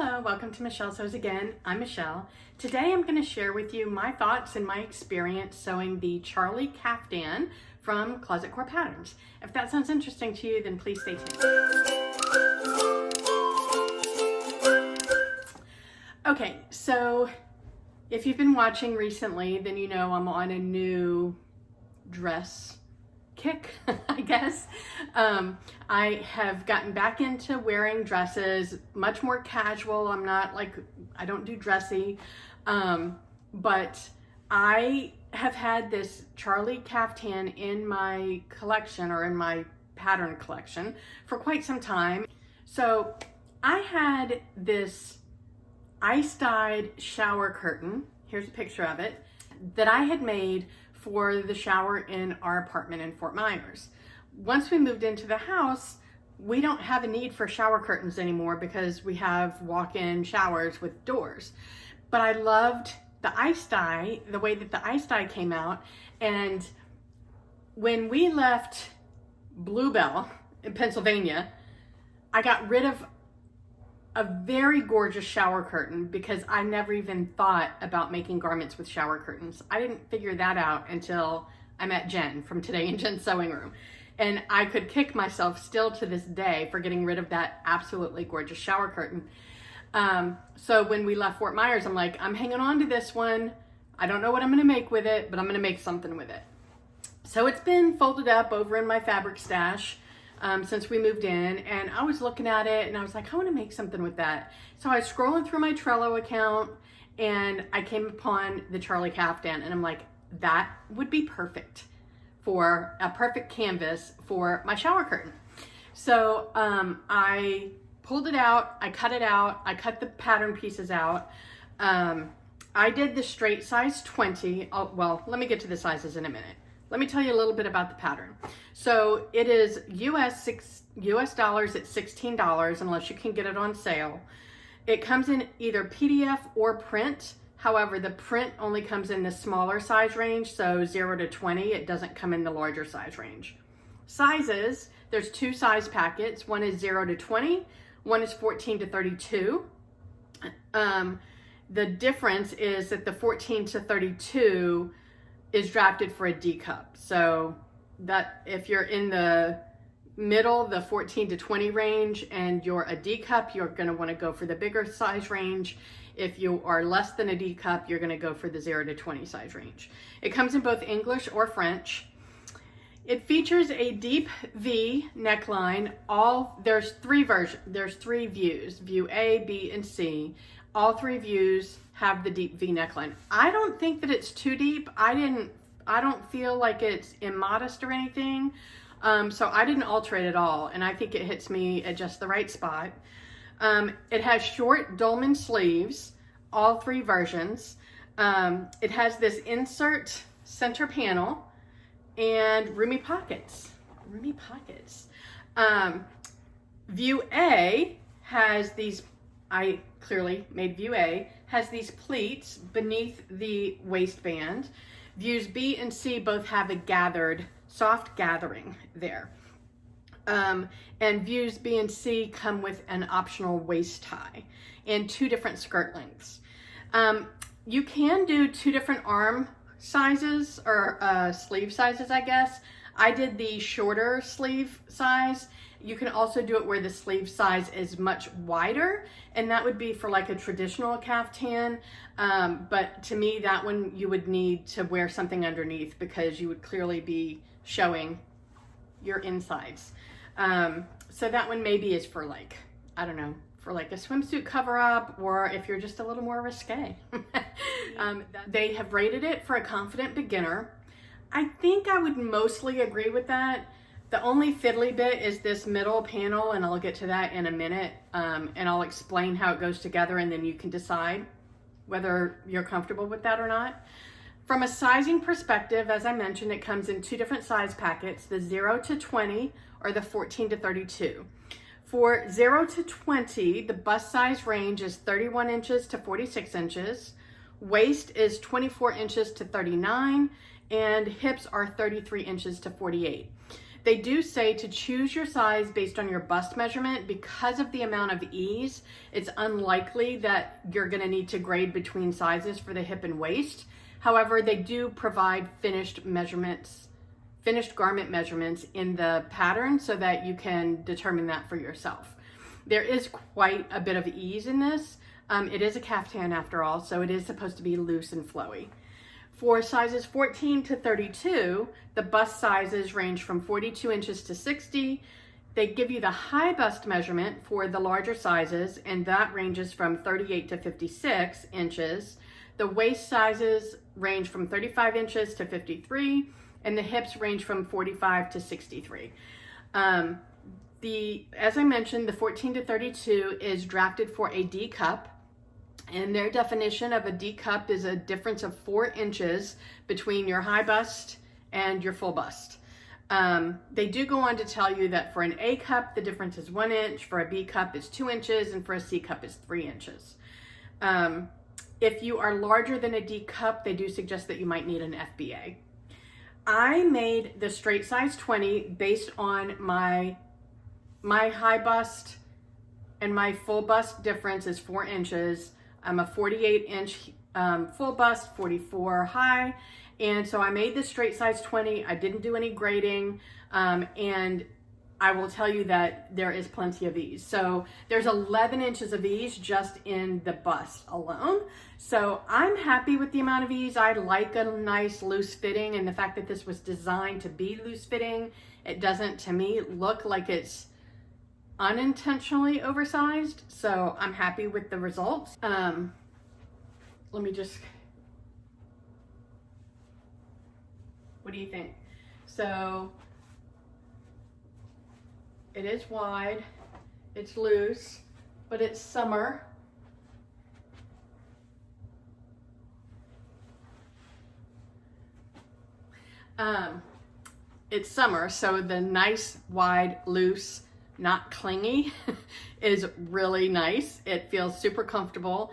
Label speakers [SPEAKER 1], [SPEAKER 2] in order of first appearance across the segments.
[SPEAKER 1] Hello, welcome to Michelle Sews Again. I'm Michelle. Today I'm going to share with you my thoughts and my experience sewing the Charlie Caftan from Closet Core Patterns. If that sounds interesting to you, then please stay tuned. Okay, so if you've been watching recently, then you know I'm on a new dress kick, I guess. I have gotten back into wearing dresses, much more casual. I don't do dressy, but I have had this Charlie Caftan in my collection, or in my pattern collection, for quite some time. So I had this ice-dyed shower curtain, here's a picture of it, that I had made for the shower in our apartment in Fort Myers. Once we moved into the house, we don't have a need for shower curtains anymore because we have walk-in showers with doors. But I loved the ice dye, the way that the ice dye came out. And when we left Bluebell in Pennsylvania, I got rid of a very gorgeous shower curtain because I never even thought about making garments with shower curtains. I didn't figure that out until I met Jen from Today in Jen's Sewing Room. And I could kick myself still to this day for getting rid of that absolutely gorgeous shower curtain. So when we left Fort Myers, I'm like, I'm hanging on to this one. I don't know what I'm gonna make with it, but I'm gonna make something with it. So it's been folded up over in my fabric stash since we moved in, and I was looking at it and I was like, I want to make something with that. So I was scrolling through my Trello account and I came upon the Charlie Caftan, and I'm like, that would be perfect for a perfect canvas for my shower curtain. So I pulled it out, I cut it out, I cut the pattern pieces out. I did the straight size 20. Well, let me get to the sizes in a minute. Let me tell you a little bit about the pattern. So it is US dollars at $16 unless you can get it on sale. It comes in either PDF or print. However, the print only comes in the smaller size range, so 0 to 20. It doesn't come in the larger size range. Sizes, there's two size packets. One is 0 to 20, one is 14 to 32. The difference is that the 14 to 32 is drafted for a D cup. So that if you're in the middle, the 14 to 20 range, and you're a D cup, you're gonna wanna go for the bigger size range. If you are less than a D cup, you're gonna go for the 0 to 20 size range. It comes in both English or French. It features a deep V neckline. There's three views, view A, B, and C. All three views have the deep V neckline. I don't think that it's too deep. I don't feel like it's immodest or anything. So I didn't alter it at all. And I think it hits me at just the right spot. It has short dolman sleeves, all three versions. It has this insert center panel and roomy pockets. View A has these, I clearly made view A, has these pleats beneath the waistband. Views B and C both have a soft gathering there. And views B and C come with an optional waist tie and two different skirt lengths. You can do two different arm sizes, or sleeve sizes, I guess. I did the shorter sleeve size. You can also do it where the sleeve size is much wider, and that would be for like a traditional caftan. But to me, that one you would need to wear something underneath because you would clearly be showing your insides. So that one maybe is for like, I don't know, for like a swimsuit cover up, or if you're just a little more risque. They have rated it for a confident beginner. I think I would mostly agree with that. The only fiddly bit is this middle panel, and I'll get to that in a minute, and I'll explain how it goes together, and then you can decide whether you're comfortable with that or not. From a sizing perspective, as I mentioned, it comes in two different size packets, the 0 to 20 or the 14 to 32. For 0 to 20, the bust size range is 31 inches to 46 inches. Waist is 24 inches to 39, and hips are 33 inches to 48. They do say to choose your size based on your bust measurement. Because of the amount of ease, it's unlikely that you're going to need to grade between sizes for the hip and waist. However, they do provide finished garment measurements in the pattern so that you can determine that for yourself. There is quite a bit of ease in this. It is a caftan after all, so it is supposed to be loose and flowy. For sizes 14 to 32, the bust sizes range from 42 inches to 60. They give you the high bust measurement for the larger sizes, and that ranges from 38 to 56 inches. The waist sizes range from 35 inches to 53, and the hips range from 45 to 63. As I mentioned, the 14 to 32 is drafted for a D cup. And their definition of a D cup is a difference of 4 inches between your high bust and your full bust. They do go on to tell you that for an A cup, the difference is 1 inch, for a B cup is 2 inches, and for a C cup is 3 inches. If you are larger than a D cup, they do suggest that you might need an FBA. I made the straight size 20 based on my high bust and my full bust difference is 4 inches. I'm a 48 inch full bust, 44 high. And so I made this straight size 20. I didn't do any grading. And I will tell you that there is plenty of ease. So there's 11 inches of ease just in the bust alone. So I'm happy with the amount of ease. I like a nice loose fitting, and the fact that this was designed to be loose fitting, it doesn't to me look like it's unintentionally oversized, so I'm happy with the results. Let me just, what do you think? So it is wide, it's loose, but it's summer. It's summer, so the nice, wide, loose, not clingy is really nice. It feels super comfortable.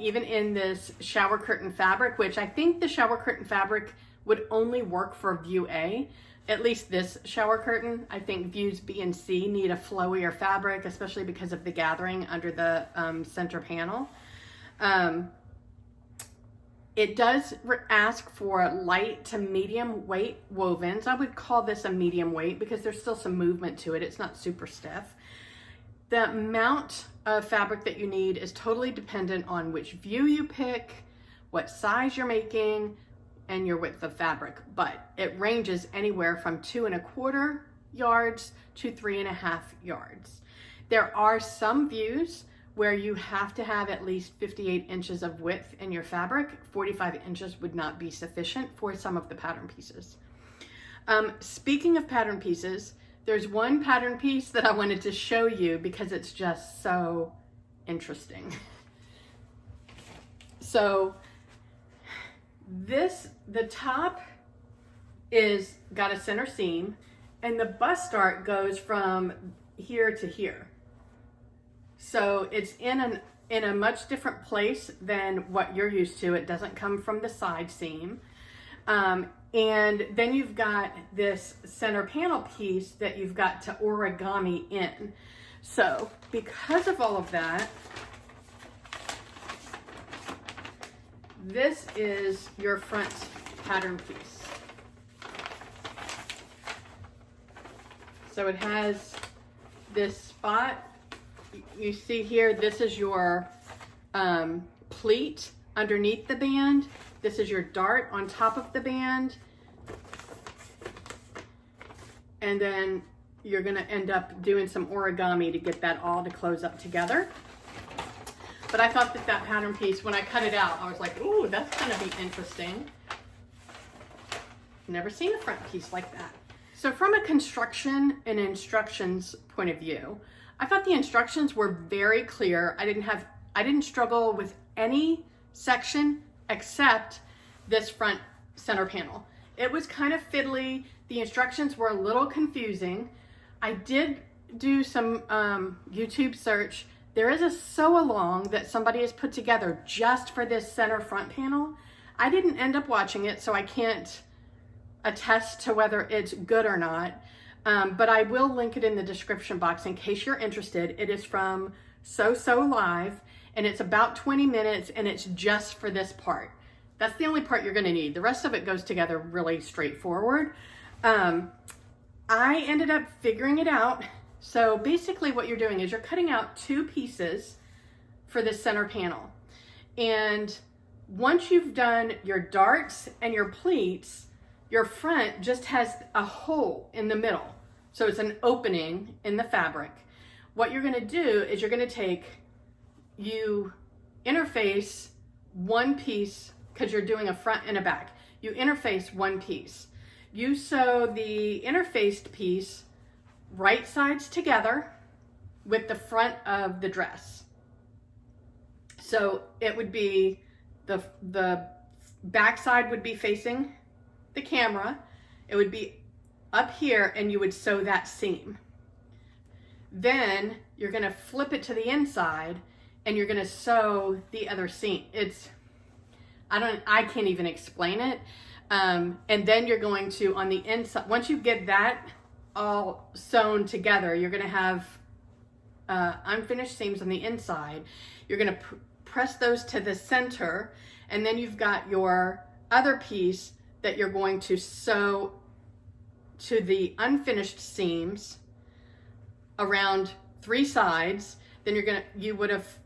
[SPEAKER 1] Even in this shower curtain fabric, which I think the shower curtain fabric would only work for view A, at least this shower curtain. I think views B and C need a flowier fabric, especially because of the gathering under the center panel. It does ask for light to medium weight wovens. I would call this a medium weight because there's still some movement to it. It's not super stiff. The amount of fabric that you need is totally dependent on which view you pick, what size you're making, and your width of fabric. But it ranges anywhere from 2¼ yards to 3½ yards. There are some views where you have to have at least 58 inches of width in your fabric. 45 inches would not be sufficient for some of the pattern pieces. Speaking of pattern pieces, there's one pattern piece that I wanted to show you because it's just so interesting. So the top is got a center seam, and the bust dart goes from here to here. So it's in a much different place than what you're used to. It doesn't come from the side seam. And then you've got this center panel piece that you've got to origami in. So because of all of that, this is your front pattern piece. So it has this spot. You see here, this is your pleat underneath the band. This is your dart on top of the band. And then you're gonna end up doing some origami to get that all to close up together. But I thought that pattern piece, when I cut it out, I was like, ooh, that's gonna be interesting. Never seen a front piece like that. So from a construction and instructions point of view, I thought the instructions were very clear. I didn't struggle with any section except this front center panel. It was kind of fiddly. The instructions were a little confusing. I did do some YouTube search. There is a sew along that somebody has put together just for this center front panel. I didn't end up watching it, so I can't attest to whether it's good or not. but I will link it in the description box in case you're interested. It is from Sew Live, and it's about 20 minutes, and it's just for this part. That's the only part you're gonna need. The rest of it goes together really straightforward. I ended up figuring it out. So basically what you're doing is you're cutting out 2 pieces for this center panel. And once you've done your darts and your pleats, your front just has a hole in the middle. So it's an opening in the fabric. What you're gonna do is you're gonna you interface one piece, because you're doing a front and a back. You interface one piece. You sew the interfaced piece right sides together with the front of the dress. So it would be the back side would be facing the camera. It would be up here, and you would sew that seam. Then you're gonna flip it to the inside, and you're gonna sew the other seam. I can't even explain it. And then you're going to, on the inside, once you get that all sewn together, you're gonna have unfinished seams on the inside. You're gonna press those to the center, and then you've got your other piece that you're going to sew to the unfinished seams around 3 sides. Then you would have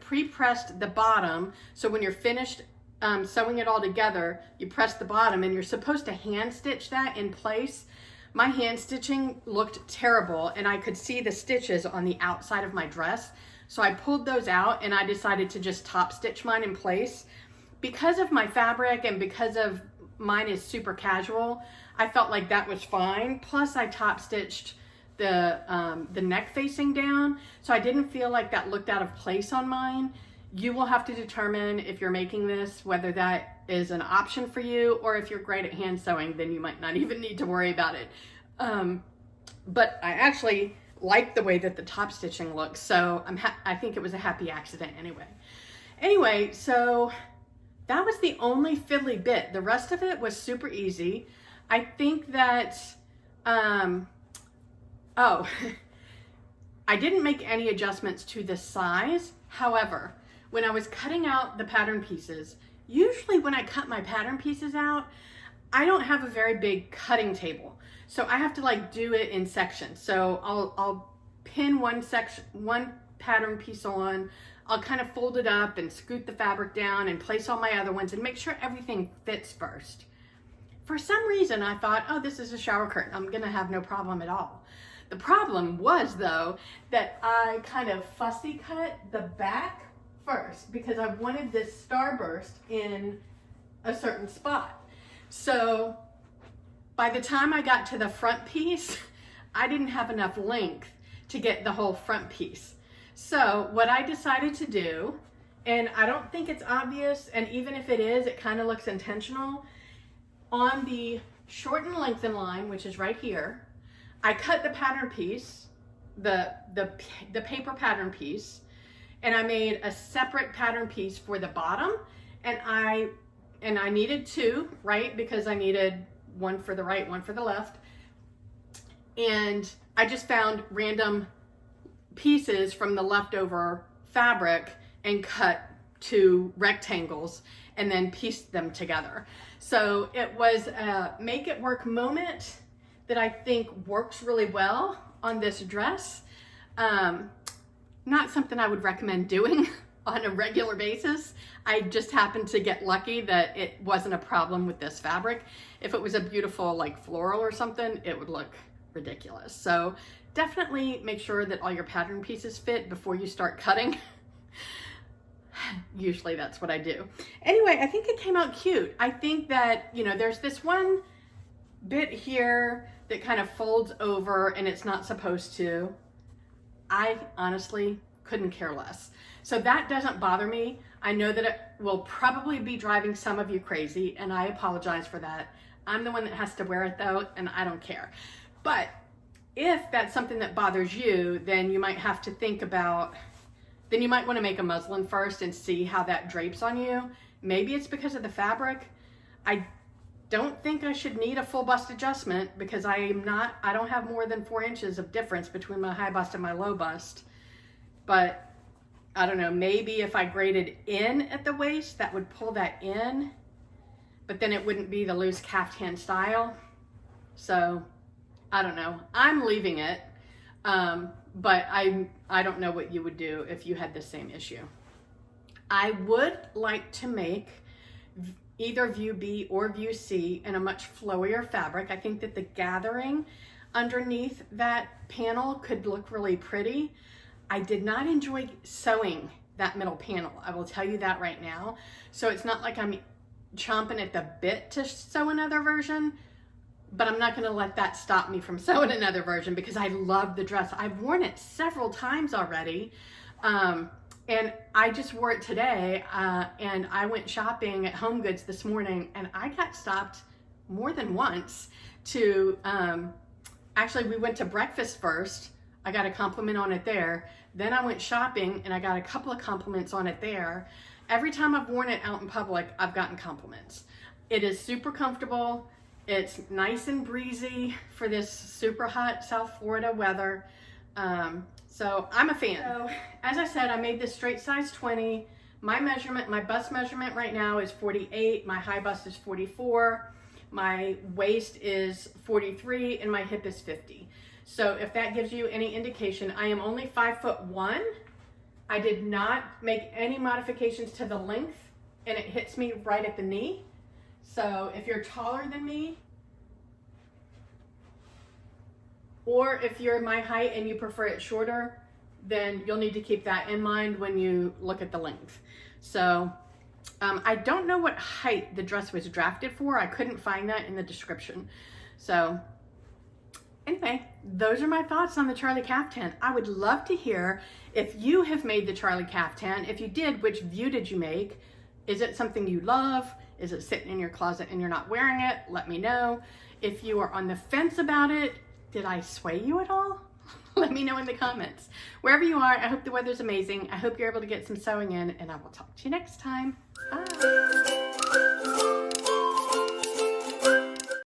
[SPEAKER 1] pre-pressed the bottom, so when you're finished sewing it all together, you press the bottom, and you're supposed to hand stitch that in place. My hand stitching looked terrible, and I could see the stitches on the outside of my dress, so I pulled those out, and I decided to just top stitch mine in place. Because of my fabric and because of mine is super casual, I felt like that was fine. Plus I top stitched the neck facing down, so I didn't feel like that looked out of place on mine. You will have to determine, if you're making this, whether that is an option for you, or if you're great at hand sewing, then you might not even need to worry about it. But I actually like the way that the top stitching looks, so I think it was a happy accident anyway. So that was the only fiddly bit. The rest of it was super easy. I think that I didn't make any adjustments to the size. However, when I was cutting out the pattern pieces, usually when I cut my pattern pieces out, I don't have a very big cutting table. So I have to like do it in sections. So I'll pin one pattern piece on, I'll kind of fold it up and scoot the fabric down and place all my other ones and make sure everything fits first. For some reason, I thought, oh, this is a shower curtain. I'm gonna have no problem at all. The problem was, though, that I kind of fussy cut the back first because I wanted this starburst in a certain spot. So by the time I got to the front piece, I didn't have enough length to get the whole front piece. So what I decided to do, and I don't think it's obvious, and even if it is, it kind of looks intentional, on the shorten lengthen line, which is right here, I cut the pattern piece, the paper pattern piece, and I made a separate pattern piece for the bottom, and I needed 2, right? Because I needed one for the right, one for the left. And I just found random pieces from the leftover fabric and cut 2 rectangles and then pieced them together. So it was a make it work moment that I think works really well on this dress. Not something I would recommend doing on a regular basis. I just happened to get lucky that it wasn't a problem with this fabric. If it was a beautiful like floral or something, it would look ridiculous. So definitely make sure that all your pattern pieces fit before you start cutting. Usually that's what I do. Anyway, I think it came out cute. I think that, you know, there's this one bit here that kind of folds over and it's not supposed to. I honestly couldn't care less. So that doesn't bother me. I know that it will probably be driving some of you crazy, and I apologize for that. I'm the one that has to wear it though, and I don't care. But if that's something that bothers you, then you might have to think about, then you might want to make a muslin first and see how that drapes on you. Maybe it's because of the fabric. don't think I should need a full bust adjustment because I don't have more than 4 inches of difference between my high bust and my low bust. But I don't know, maybe if I graded in at the waist, that would pull that in, but then it wouldn't be the loose caftan style. So I don't know, I'm leaving it. But I don't know what you would do if you had the same issue. I would like to make either view B or view C in a much flowier fabric. I think that the gathering underneath that panel could look really pretty. I did not enjoy sewing that middle panel. I will tell you that right now. So it's not like I'm chomping at the bit to sew another version, but I'm not gonna let that stop me from sewing another version because I love the dress. I've worn it several times already. And I just wore it today, and I went shopping at Home Goods this morning, and I got stopped more than once to, actually we went to breakfast first. I got a compliment on it there. Then I went shopping and I got a couple of compliments on it there. Every time I've worn it out in public, I've gotten compliments. It is super comfortable. It's nice and breezy for this super hot South Florida weather. So I'm a fan. So as I said, I made this straight size 20. My measurement, my bust measurement right now is 48. My high bust is 44. My waist is 43 and my hip is 50. So if that gives you any indication, I am only 5'1". I did not make any modifications to the length, and it hits me right at the knee. So if you're taller than me, or if you're my height and you prefer it shorter, then you'll need to keep that in mind when you look at the length. So I don't know what height the dress was drafted for. I couldn't find that in the description. So anyway, those are my thoughts on the Charlie Caftan. I would love to hear if you have made the Charlie Caftan. If you did, which view did you make? Is it something you love? Is it sitting in your closet and you're not wearing it? Let me know. If you are on the fence about it, did I sway you at all? Let me know in the comments. Wherever you are, I hope the weather's amazing. I hope you're able to get some sewing in, and I will talk to you next time. Bye.